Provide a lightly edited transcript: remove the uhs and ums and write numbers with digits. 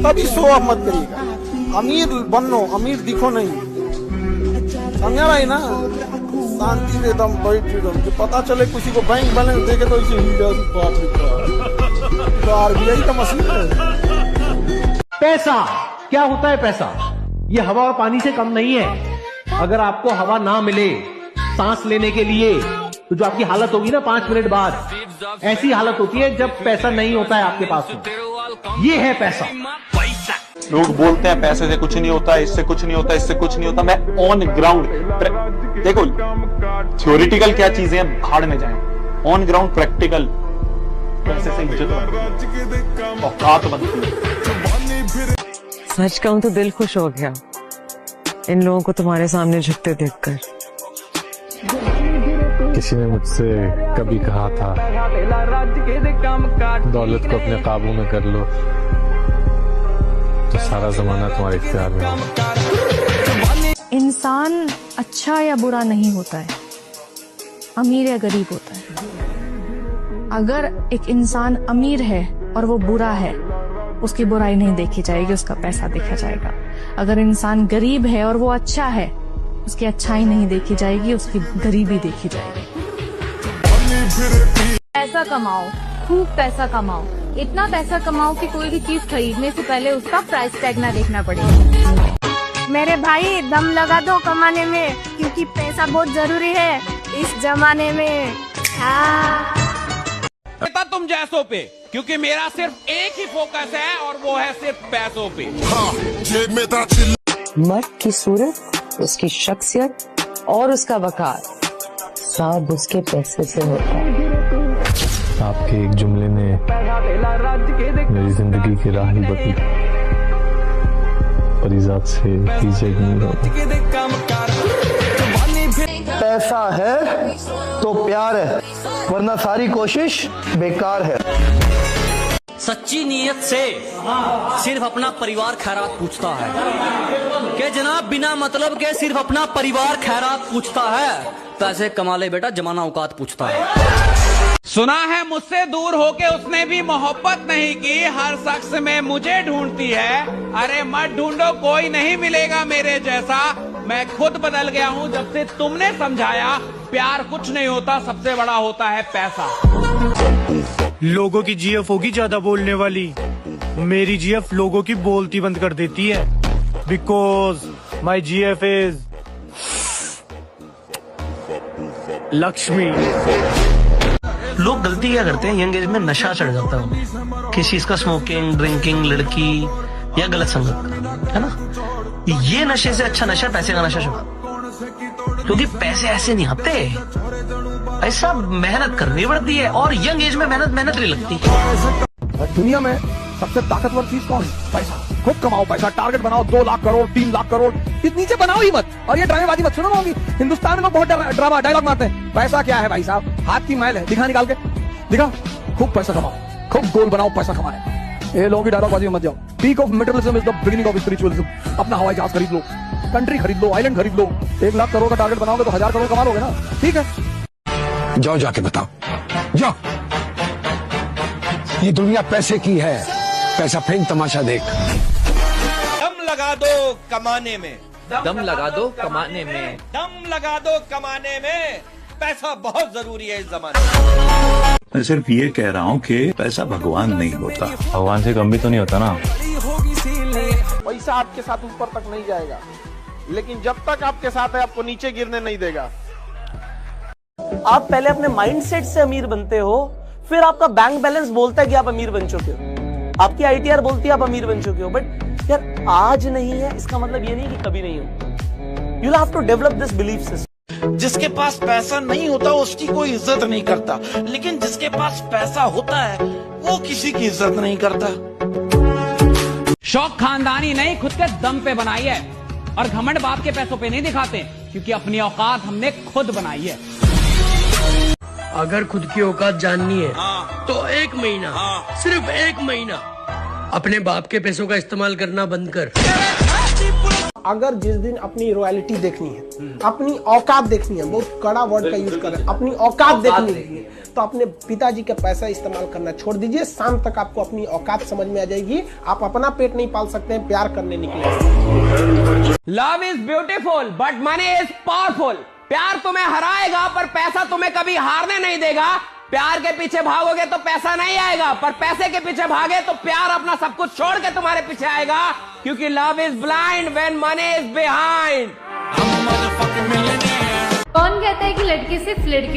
तभी show off मत करिएगा। अमीर बनो, अमीर दिखो नहीं, समझा भाई ना। शांति से एकदम बैठ एकदम, पता चले किसी को बैंक बैलेंस देखे तो इसे आरबीआई का मशीन है। पैसा क्या होता है? पैसा ये हवा और पानी से कम नहीं है। अगर आपको हवा ना मिले सांस लेने के लिए तो जो आपकी हालत होगी ना 5 मिनट बाद, ऐसी हालत होती है जब पैसा नहीं होता है आपके पास में। ये है पैसा। लोग बोलते हैं पैसे से कुछ नहीं होता, इससे कुछ नहीं होता, इससे कुछ नहीं होता। मैं ऑन ग्राउंड देखो, थ्योरिटिकल क्या चीजें हैं भाड़ में जाए, ऑन ग्राउंड प्रैक्टिकल पैसे से इज्जत औकात बनती है। सच कहूं तो दिल खुश हो गया इन लोगों को तुम्हारे सामने झुकते देखकर। किसी ने मुझसे कभी कहा था दौलत को अपने काबू में कर लो तो सारा जमाना तुम्हारे इख्तियार में होगा। इंसान अच्छा या बुरा नहीं होता है, अमीर या गरीब होता है। अगर एक इंसान अमीर है और वो बुरा है, उसकी बुराई नहीं देखी जाएगी, उसका पैसा देखा जाएगा। अगर इंसान गरीब है और वो अच्छा है, उसकी अच्छाई नहीं देखी जाएगी, उसकी गरीबी देखी जाएगी। पैसा कमाओ, खूब पैसा कमाओ, इतना पैसा कमाओ कि कोई भी चीज खरीदने से पहले उसका प्राइस टैग ना देखना पड़े। मेरे भाई दम लगा दो कमाने में, क्योंकि पैसा बहुत जरूरी है इस जमाने में। पता तुम जैसों पे, क्योंकि मेरा सिर्फ एक ही फोकस है और वो है सिर्फ पैसों पे। मर्द की सूरत, उसकी शख्सियत और उसका वकार सब उसके पैसे से होता है। आपके एक जुमले ने मेरी जिंदगी की राह ही बदली। परिजात से हिजक नहीं होगा। पैसा है तो प्यार है, वरना सारी कोशिश बेकार है। सच्ची नीयत से सिर्फ अपना परिवार खैरात पूछता है कि जनाब बिना मतलब के सिर्फ अपना परिवार खैरात पूछता है। पैसे कमा ले बेटा, जमाना औकात पूछता है। सुना है मुझसे दूर होके उसने भी मोहब्बत नहीं की, हर शख्स में मुझे ढूंढती है। अरे मत ढूंढो, कोई नहीं मिलेगा मेरे जैसा। मैं खुद बदल गया हूँ जब से तुमने समझाया प्यार कुछ नहीं होता, सबसे बड़ा होता है पैसा। लोगों की जीएफ होगी ज्यादा बोलने वाली, मेरी जीएफ लोगों की बोलती बंद कर देती है। Because my GF is Lakshmi. लोग गलती क्या करते हैं, यंग एज में नशा चढ़ जाता है किसी चीज का, स्मोकिंग, ड्रिंकिंग, लड़की या गलत संगत का, है ना। ये नशे से अच्छा नशा पैसे का नशा छोड़ो, क्योंकि पैसे ऐसे नहीं आते, ऐसा मेहनत करनी पड़ती है और यंग एज में मेहनत नहीं लगती। दुनिया में सबसे ताकतवर चीज कौन? पैसा। खूब कमाओ पैसा, टारगेट बनाओ 2 लाख करोड़, 3 लाख करोड़, इस नीचे बनाओ ही मत। और ये ड्रामेबाजी मत सुनो ना होगी। हिंदुस्तान में बहुत ड्रामा डायलॉग मारते हैं। पैसा क्या है भाई साहब? हाथ की मैल है, दिखा निकाल के दिखा। खूब पैसा कमाओ, खूब गोल बनाओ पैसा कमाने। ये लोगों की डायलॉगबाजी में मत जाओ। Peak of materialism is the beginning of spiritualism. अपना हवाई जहाज खरीद लो, कंट्री खरीद लो, आइलैंड खरीद लो। 1 लाख करोड़ का टारगेट बनाओगे तो 1000 करोड़ कमा लोगे ना। ठीक है, जाओ जाके बताओ, जाओ। ये दुनिया पैसे की है, पैसा फेंक तमाशा देख। दम लगा दो कमाने में, दम लगा दो कमाने में, दम लगा दो कमाने में। पैसा बहुत जरूरी है इस जमाने में। मैं सिर्फ ये कह रहा हूँ कि पैसा भगवान नहीं होता। भगवान से कम भी तो नहीं होता ना। पैसा आपके साथ ऊपर तक नहीं जाएगा, लेकिन जब तक आपके साथ है आपको नीचे गिरने नहीं देगा। आप पहले अपने माइंडसेट से अमीर बनते हो, फिर आपका बैंक बैलेंस बोलता है कि आप अमीर बन चुके हो, आपकी आईटीआर बोलती है आप अमीर बन चुके हो। बट यार आज नहीं है इसका मतलब ये नहीं कि कभी नहीं हो। You have to develop this belief system. जिसके पास पैसा नहीं होता उसकी कोई इज्जत नहीं करता, लेकिन जिसके पास पैसा होता है वो किसी की इज्जत नहीं करता। शौक खानदानी नहीं, खुद के दम पे बनाई है। और घमंड बाप के पैसों पे नहीं दिखाते, क्योंकि अपनी औकात हमने खुद बनाई है। अगर खुद की औकात जाननी है तो 1 महीना, सिर्फ 1 महीना अपने बाप के पैसों का इस्तेमाल करना बंद कर। अगर जिस दिन अपनी रॉयल्टी देखनी है, अपनी औकात देखनी है, बहुत कड़ा वर्ड का यूज कर रहे हैं, अपनी औकात देखनी है, तो अपने पिताजी का पैसा इस्तेमाल करना छोड़ दीजिए। शाम तक आपको अपनी औकात समझ में आ जाएगी। आप अपना पेट नहीं पाल सकते हैं, प्यार करने निकले। Love is beautiful but money is powerful. प्यार तुम्हें हराएगा पर पैसा तुम्हें कभी हारने नहीं देगा। प्यार के पीछे भागोगे तो पैसा नहीं आएगा, पर पैसे के पीछे भागे तो प्यार अपना सब कुछ छोड़ के तुम्हारे पीछे आएगा, क्योंकि love is blind when money is behind. कौन कहता है कि लड़की सिर्फ लड़कियों